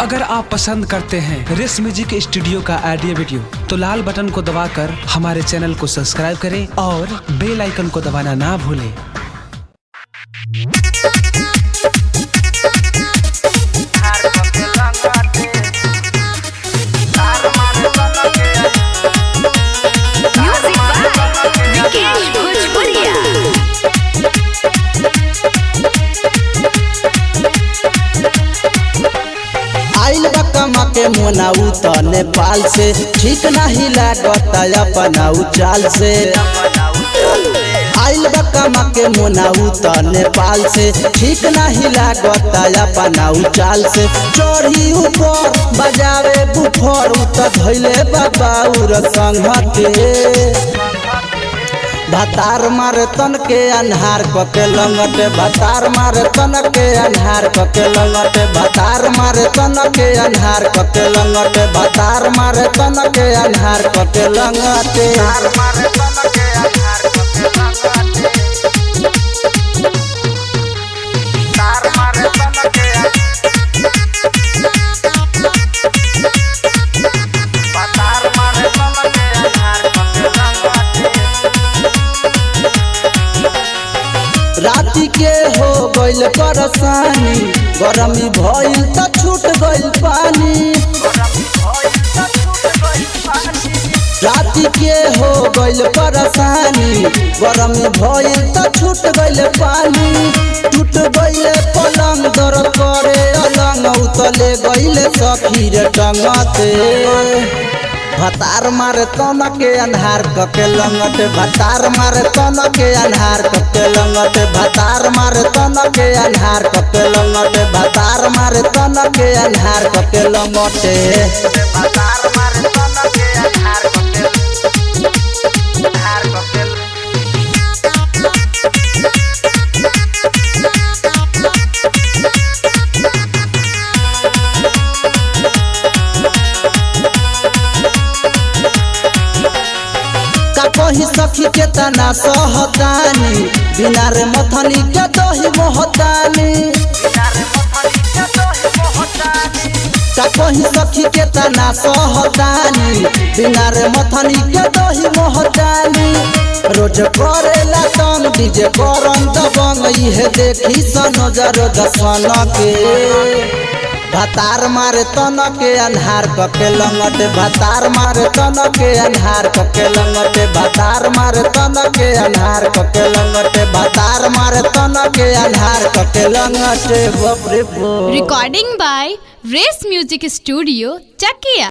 अगर आप पसंद करते हैं रेस म्यूजिक स्टूडियो का ऑडियो वीडियो तो लाल बटन को दबाकर हमारे चैनल को सब्सक्राइब करें और बेल आइकन को दबाना ना भूलें। आइल बा कमा के मोनाऊ त नेपाल से ठीक नहीं लागता अपना चाल से। आइल बा कमा के मोनाऊ त नेपाल से ठीक नहीं लागता अपना चाल से। चढ़ी ऊपर बजावे बुफर त धैले बाबा उर संगते भतार मारे तन के अन्हार कके लंगटे। भतार मारे तन के अन्हार कके लंगटे। भतार मारे तन के अन्हार कके लंगटे। भतार मारे तन के अन्हार कके लंगटे। राती के हो गइल परेशानी गरमी भइल त छूट गइल पानी। राती के हो गइल परेशानी गरमी भइल त छूट गइल पानी। टूट गइल पलंग दर्द करे अलंग उतले गइल सखीर टंगते। भतार मारे तन के अन्हार कके लंगटे। भतार मारे तन के अन्हार कके लंगटे। भतार मारे तन के अन्हार कके लंगटे। भतार मारे तन के अन्हार कके लंगटे। भतार मारे तन के अन्हार कके कही सखी के तना सहतानी बिना रे मथनी के दही मोहतानी। कही सखी के तना सहतानी बिना रे मथनी के दही मोहतानी। रोज करेला तंग डीजे करम दबंग इहे देखी सनजर दसन के। भतार मारे तन के अन्हार कके लंगटे। भतार मारे तन के अन्हार कके लंगटे। भतार मारे तन के अन्हार कके लंगटे। भतार मारे तन के अन्हार कके लंगटे। बाप रे बाप। Recording by race music studio Chakiya.